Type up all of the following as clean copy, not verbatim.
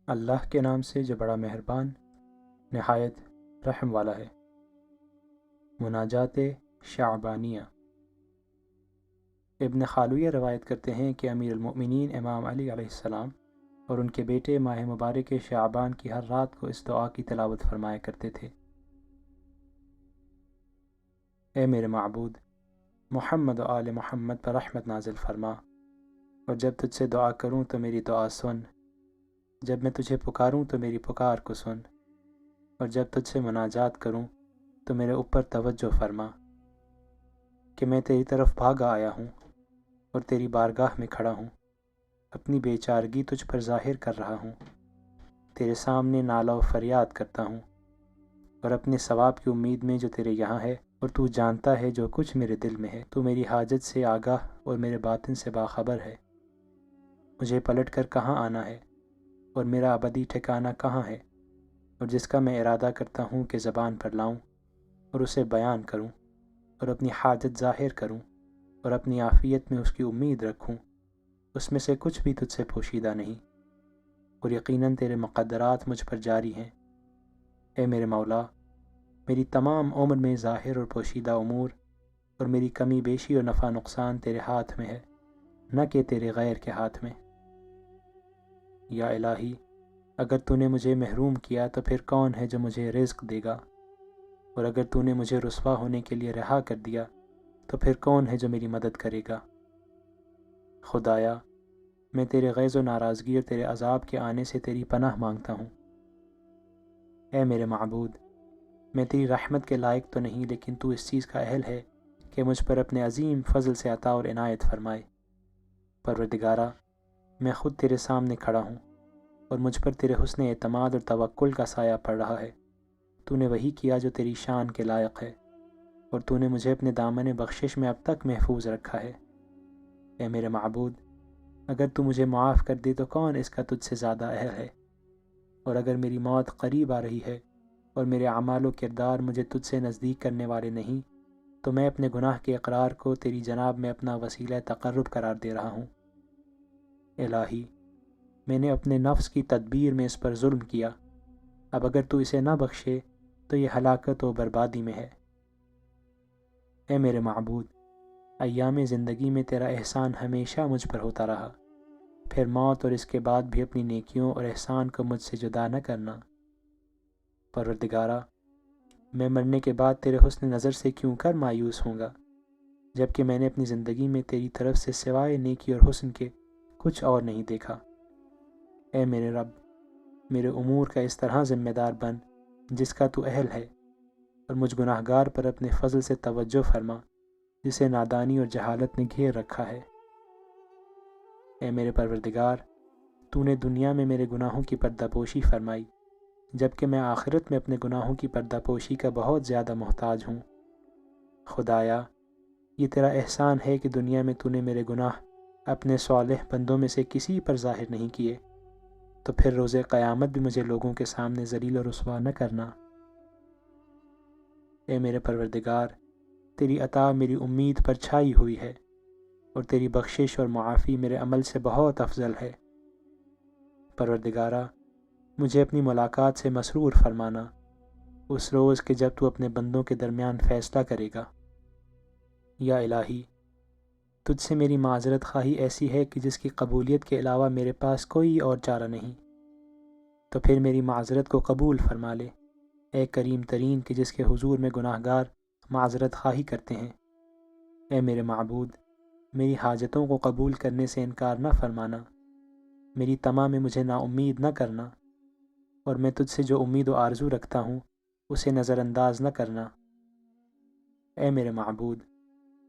اللہ کے نام سے جو بڑا مہربان نہایت رحم والا ہے۔ مناجات شعبانیہ۔ ابن خالویہ روایت کرتے ہیں کہ امیر المؤمنین امام علی علیہ السلام اور ان کے بیٹے ماہ مبارک شعبان کی ہر رات کو اس دعا کی تلاوت فرمایا کرتے تھے: اے میرے معبود، محمد و آل محمد پر رحمت نازل فرما، اور جب تجھ سے دعا کروں تو میری دعا سن، جب میں تجھے پکاروں تو میری پکار کو سن، اور جب تجھ سے مناجات کروں تو میرے اوپر توجہ فرما، کہ میں تیری طرف بھاگا آیا ہوں اور تیری بارگاہ میں کھڑا ہوں، اپنی بے چارگی تجھ پر ظاہر کر رہا ہوں، تیرے سامنے نالہ و فریاد کرتا ہوں، اور اپنے ثواب کی امید میں جو تیرے یہاں ہے، اور تو جانتا ہے جو کچھ میرے دل میں ہے، تو میری حاجت سے آگاہ اور میرے باطن سے باخبر ہے۔ مجھے پلٹ کر کہاں آنا ہے، اور میرا ابدی ٹھکانہ کہاں ہے، اور جس کا میں ارادہ کرتا ہوں کہ زبان پر لاؤں اور اسے بیان کروں اور اپنی حاجت ظاہر کروں اور اپنی عافیت میں اس کی امید رکھوں، اس میں سے کچھ بھی تجھ سے پوشیدہ نہیں، اور یقیناً تیرے مقدرات مجھ پر جاری ہیں۔ اے میرے مولا، میری تمام عمر میں ظاہر اور پوشیدہ امور اور میری کمی بیشی اور نفع نقصان تیرے ہاتھ میں ہے، نہ کہ تیرے غیر کے ہاتھ میں۔ یا الہی، اگر تو نے مجھے محروم کیا تو پھر کون ہے جو مجھے رزق دے گا، اور اگر تو نے مجھے رسوا ہونے کے لیے رہا کر دیا تو پھر کون ہے جو میری مدد کرے گا۔ خدایا، میں تیرے غیظ و ناراضگی اور تیرے عذاب کے آنے سے تیری پناہ مانگتا ہوں۔ اے میرے معبود، میں تیری رحمت کے لائق تو نہیں، لیکن تو اس چیز کا اہل ہے کہ مجھ پر اپنے عظیم فضل سے عطا اور عنایت فرمائے۔ پروردگارا، میں خود تیرے سامنے کھڑا ہوں اور مجھ پر تیرے حسن اعتماد اور توکل کا سایہ پڑ رہا ہے۔ تو نے وہی کیا جو تیری شان کے لائق ہے، اور تو نے مجھے اپنے دامن بخشش میں اب تک محفوظ رکھا ہے۔ اے میرے معبود، اگر تو مجھے معاف کر دے تو کون اس کا تجھ سے زیادہ اہل ہے، اور اگر میری موت قریب آ رہی ہے اور میرے اعمال و کردار مجھے تجھ سے نزدیک کرنے والے نہیں، تو میں اپنے گناہ کے اقرار کو تیری جناب میں اپنا وسیلہ تقرب قرار دے رہا ہوں۔ الہی، میں نے اپنے نفس کی تدبیر میں اس پر ظلم کیا، اب اگر تو اسے نہ بخشے تو یہ ہلاکت و بربادی میں ہے۔ اے میرے معبود، ایام زندگی میں تیرا احسان ہمیشہ مجھ پر ہوتا رہا، پھر موت اور اس کے بعد بھی اپنی نیکیوں اور احسان کو مجھ سے جدا نہ کرنا۔ پروردگارا، میں مرنے کے بعد تیرے حسن نظر سے کیوں کر مایوس ہوں گا، جبکہ میں نے اپنی زندگی میں تیری طرف سے سوائے نیکی اور حسن کے کچھ اور نہیں دیکھا۔ اے میرے رب، میرے امور کا اس طرح ذمہ دار بن جس کا تو اہل ہے، اور مجھ گناہ گار پر اپنے فضل سے توجہ فرما جسے نادانی اور جہالت نے گھیر رکھا ہے۔ اے میرے پروردگار، تو نے دنیا میں میرے گناہوں کی پردہ پوشی فرمائی، جبکہ میں آخرت میں اپنے گناہوں کی پردہ پوشی کا بہت زیادہ محتاج ہوں۔ خدایا، یہ تیرا احسان ہے کہ دنیا میں تو نے میرے گناہ اپنے صالح بندوں میں سے کسی پر ظاہر نہیں کیے، تو پھر روز قیامت بھی مجھے لوگوں کے سامنے ذلیل و رسوا نہ کرنا۔ اے میرے پروردگار، تیری عطا میری امید پر چھائی ہوئی ہے، اور تیری بخشش اور معافی میرے عمل سے بہت افضل ہے۔ پروردگارا، مجھے اپنی ملاقات سے مسرور فرمانا، اس روز کہ جب تو اپنے بندوں کے درمیان فیصلہ کرے گا۔ یا الہی، تجھ سے میری معذرت خواہی ایسی ہے کہ جس کی قبولیت کے علاوہ میرے پاس کوئی اور چارہ نہیں، تو پھر میری معذرت کو قبول فرما لے، اے کریم ترین کہ جس کے حضور میں گناہ گار معذرت خواہی کرتے ہیں۔ اے میرے معبود، میری حاجتوں کو قبول کرنے سے انکار نہ فرمانا، میری طمع میں مجھے نا امید نہ کرنا، اور میں تجھ سے جو امید و آرزو رکھتا ہوں اسے نظر انداز نہ کرنا۔ اے میرے معبود،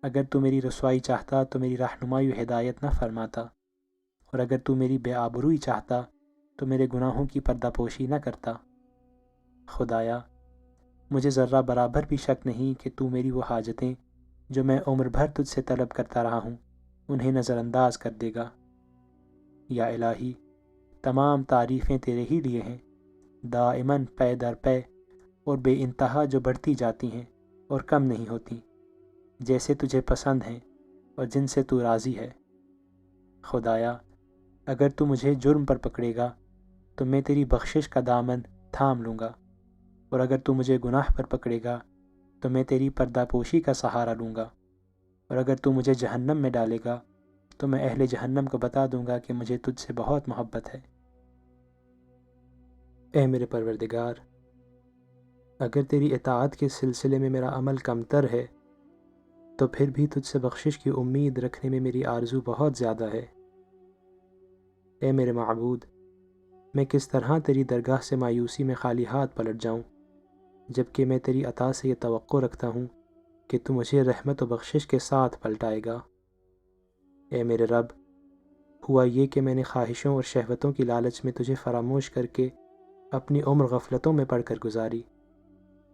اگر تو میری رسوائی چاہتا تو میری رہنمائی و ہدایت نہ فرماتا، اور اگر تو میری بے آبروئی چاہتا تو میرے گناہوں کی پردہ پوشی نہ کرتا۔ خدایا، مجھے ذرہ برابر بھی شک نہیں کہ تو میری وہ حاجتیں جو میں عمر بھر تجھ سے طلب کرتا رہا ہوں انہیں نظر انداز کر دے گا۔ یا الہی، تمام تعریفیں تیرے ہی لیے ہیں، دائماً پے در پے اور بے انتہا، جو بڑھتی جاتی ہیں اور کم نہیں ہوتی، جیسے تجھے پسند ہیں اور جن سے تو راضی ہے۔ خدایا، اگر تو مجھے جرم پر پکڑے گا تو میں تیری بخشش کا دامن تھام لوں گا، اور اگر تو مجھے گناہ پر پکڑے گا تو میں تیری پردہ پوشی کا سہارا لوں گا، اور اگر تو مجھے جہنم میں ڈالے گا تو میں اہل جہنم کو بتا دوں گا کہ مجھے تجھ سے بہت محبت ہے۔ اے میرے پروردگار، اگر تیری اطاعت کے سلسلے میں میرا عمل کمتر ہے تو پھر بھی تجھ سے بخشش کی امید رکھنے میں میری آرزو بہت زیادہ ہے۔ اے میرے معبود، میں کس طرح تیری درگاہ سے مایوسی میں خالی ہاتھ پلٹ جاؤں، جبکہ میں تیری عطا سے یہ توقع رکھتا ہوں کہ تو مجھے رحمت و بخشش کے ساتھ پلٹائے گا۔ اے میرے رب، ہوا یہ کہ میں نے خواہشوں اور شہوتوں کی لالچ میں تجھے فراموش کر کے اپنی عمر غفلتوں میں پڑ کر گزاری،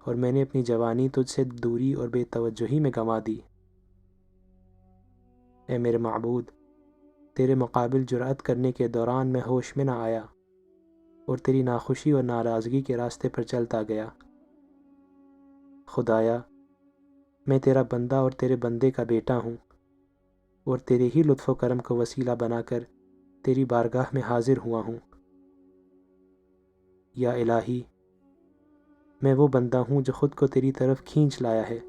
اور میں نے اپنی جوانی تجھ سے دوری اور بے توجہی میں گنوا دی۔ اے میرے معبود، تیرے مقابل جرأت کرنے کے دوران میں ہوش میں نہ آیا اور تیری ناخوشی اور ناراضگی کے راستے پر چلتا گیا۔ خدایا، میں تیرا بندہ اور تیرے بندے کا بیٹا ہوں، اور تیرے ہی لطف و کرم کو وسیلہ بنا کر تیری بارگاہ میں حاضر ہوا ہوں۔ یا الہی، میں وہ بندہ ہوں جو خود کو تیری طرف کھینچ لایا ہے،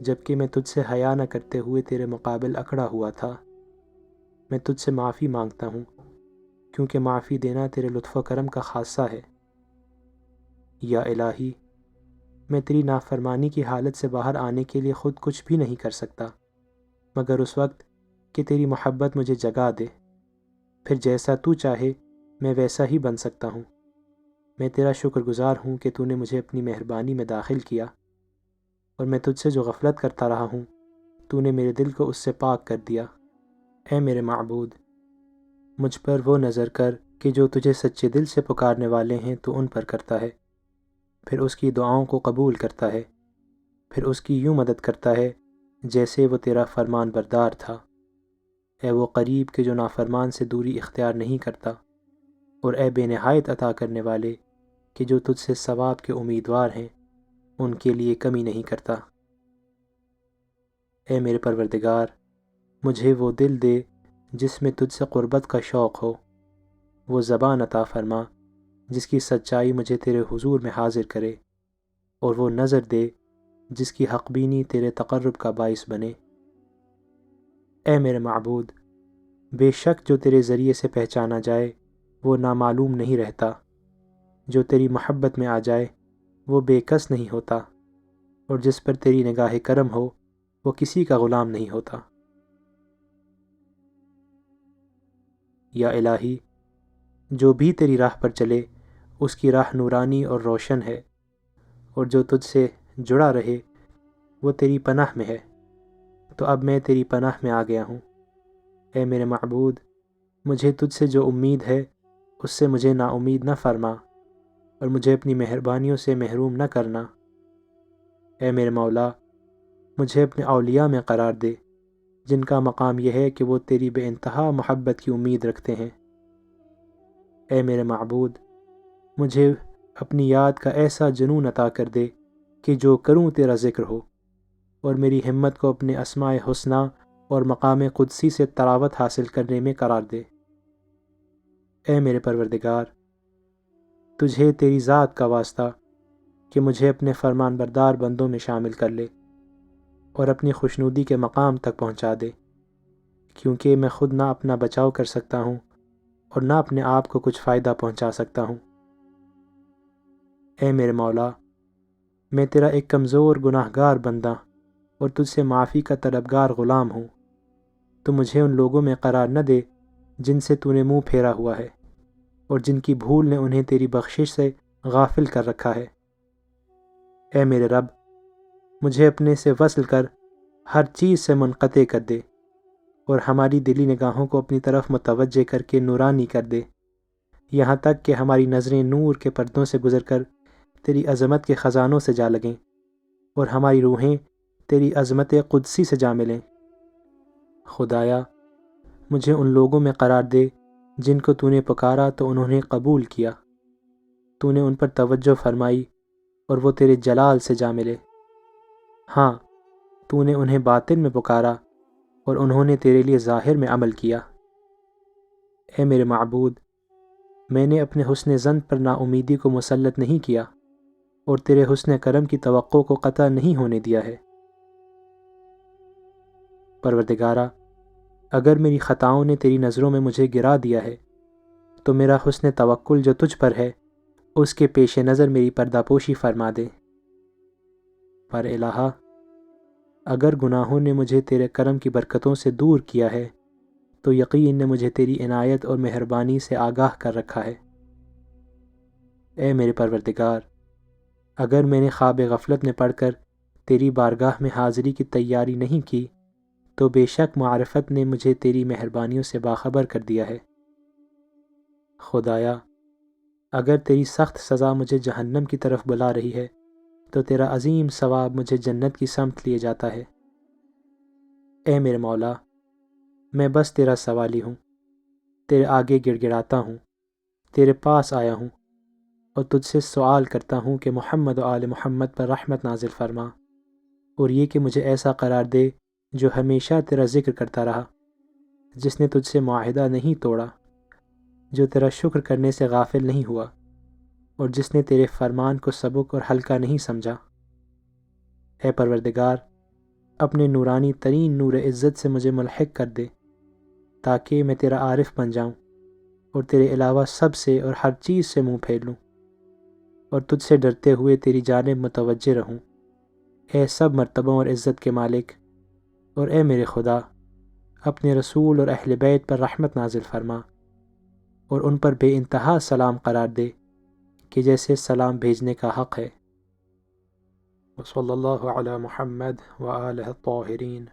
جبکہ میں تجھ سے حیا نہ کرتے ہوئے تیرے مقابل اکڑا ہوا تھا۔ میں تجھ سے معافی مانگتا ہوں، کیونکہ معافی دینا تیرے لطف و کرم کا خاصہ ہے۔ یا الہی، میں تیری نافرمانی کی حالت سے باہر آنے کے لیے خود کچھ بھی نہیں کر سکتا، مگر اس وقت کہ تیری محبت مجھے جگا دے، پھر جیسا تو چاہے میں ویسا ہی بن سکتا ہوں۔ میں تیرا شکر گزار ہوں کہ تو نے مجھے اپنی مہربانی میں داخل کیا، اور میں تجھ سے جو غفلت کرتا رہا ہوں تو نے میرے دل کو اس سے پاک کر دیا۔ اے میرے معبود، مجھ پر وہ نظر کر کہ جو تجھے سچے دل سے پکارنے والے ہیں تو ان پر کرتا ہے، پھر اس کی دعاؤں کو قبول کرتا ہے، پھر اس کی یوں مدد کرتا ہے جیسے وہ تیرا فرمان بردار تھا۔ اے وہ قریب کہ جو نافرمان سے دوری اختیار نہیں کرتا، اور اے بے نہایت عطا کرنے والے کہ جو تجھ سے ثواب کے امیدوار ہیں ان کے لیے کمی نہیں کرتا۔ اے میرے پروردگار، مجھے وہ دل دے جس میں تجھ سے قربت کا شوق ہو، وہ زبان عطا فرما جس کی سچائی مجھے تیرے حضور میں حاضر کرے، اور وہ نظر دے جس کی حق بینی تیرے تقرب کا باعث بنے۔ اے میرے معبود، بے شک جو تیرے ذریعے سے پہچانا جائے وہ نامعلوم نہیں رہتا، جو تیری محبت میں آ جائے وہ بے کس نہیں ہوتا، اور جس پر تیری نگاہ کرم ہو وہ کسی کا غلام نہیں ہوتا۔ یا الہی، جو بھی تیری راہ پر چلے اس کی راہ نورانی اور روشن ہے، اور جو تجھ سے جڑا رہے وہ تیری پناہ میں ہے۔ تو اب میں تیری پناہ میں آ گیا ہوں۔ اے میرے معبود، مجھے تجھ سے جو امید ہے اس سے مجھے نا امید نہ فرما، اور مجھے اپنی مہربانیوں سے محروم نہ کرنا۔ اے میرے مولا، مجھے اپنے اولیاء میں قرار دے جن کا مقام یہ ہے کہ وہ تیری بے انتہا محبت کی امید رکھتے ہیں۔ اے میرے معبود، مجھے اپنی یاد کا ایسا جنون عطا کر دے کہ جو کروں تیرا ذکر ہو، اور میری ہمت کو اپنے اسماء حسنی اور مقام قدسی سے تراوت حاصل کرنے میں قرار دے۔ اے میرے پروردگار، تجھے تیری ذات کا واسطہ کہ مجھے اپنے فرمان بردار بندوں میں شامل کر لے اور اپنی خوشنودی کے مقام تک پہنچا دے، کیونکہ میں خود نہ اپنا بچاؤ کر سکتا ہوں اور نہ اپنے آپ کو کچھ فائدہ پہنچا سکتا ہوں۔ اے میرے مولا، میں تیرا ایک کمزور گناہ گار بندہ اور تجھ سے معافی کا طلبگار غلام ہوں۔ تو مجھے ان لوگوں میں قرار نہ دے جن سے تو نے منہ پھیرا ہوا ہے اور جن کی بھول نے انہیں تیری بخشش سے غافل کر رکھا ہے۔ اے میرے رب، مجھے اپنے سے وصل کر ہر چیز سے منقطع کر دے، اور ہماری دلی نگاہوں کو اپنی طرف متوجہ کر کے نورانی کر دے، یہاں تک کہ ہماری نظریں نور کے پردوں سے گزر کر تیری عظمت کے خزانوں سے جا لگیں، اور ہماری روحیں تیری عظمت قدسی سے جا ملیں۔ خدایا، مجھے ان لوگوں میں قرار دے جن کو تو نے پکارا تو انہوں نے قبول کیا، تو نے ان پر توجہ فرمائی اور وہ تیرے جلال سے جا ملے۔ ہاں، تو نے انہیں باطن میں پکارا اور انہوں نے تیرے لیے ظاہر میں عمل کیا۔ اے میرے معبود، میں نے اپنے حسن ظن پر نا امیدی کو مسلط نہیں کیا اور تیرے حسن کرم کی توقع کو قطع نہیں ہونے دیا ہے۔ پروردگارا، اگر میری خطاؤں نے تیری نظروں میں مجھے گرا دیا ہے تو میرا حسن توکل جو تجھ پر ہے اس کے پیش نظر میری پردہ پوشی فرما دے۔ پر الہا، اگر گناہوں نے مجھے تیرے کرم کی برکتوں سے دور کیا ہے تو یقین نے مجھے تیری عنایت اور مہربانی سے آگاہ کر رکھا ہے۔ اے میرے پروردگار، اگر میں نے خواب غفلت میں پڑھ کر تیری بارگاہ میں حاضری کی تیاری نہیں کی تو بے شک معرفت نے مجھے تیری مہربانیوں سے باخبر کر دیا ہے۔ خدایا، اگر تیری سخت سزا مجھے جہنم کی طرف بلا رہی ہے تو تیرا عظیم ثواب مجھے جنت کی سمت لیے جاتا ہے۔ اے میرے مولا، میں بس تیرا سوالی ہوں، تیرے آگے گڑ گڑاتا ہوں، تیرے پاس آیا ہوں اور تجھ سے سوال کرتا ہوں کہ محمد و آل محمد پر رحمت نازل فرما، اور یہ کہ مجھے ایسا قرار دے جو ہمیشہ تیرا ذکر کرتا رہا، جس نے تجھ سے معاہدہ نہیں توڑا، جو تیرا شکر کرنے سے غافل نہیں ہوا، اور جس نے تیرے فرمان کو سبک اور ہلکا نہیں سمجھا۔ اے پروردگار، اپنے نورانی ترین نور عزت سے مجھے ملحق کر دے تاکہ میں تیرا عارف بن جاؤں اور تیرے علاوہ سب سے اور ہر چیز سے منہ پھیر لوں اور تجھ سے ڈرتے ہوئے تیری جانب متوجہ رہوں۔ اے سب مرتبوں اور عزت کے مالک، اور اے میرے خدا، اپنے رسول اور اہل بیت پر رحمت نازل فرما اور ان پر بے انتہا سلام قرار دے کہ جیسے سلام بھیجنے کا حق ہے۔ وصلی اللہ علی محمد وآلہ الطاہرین۔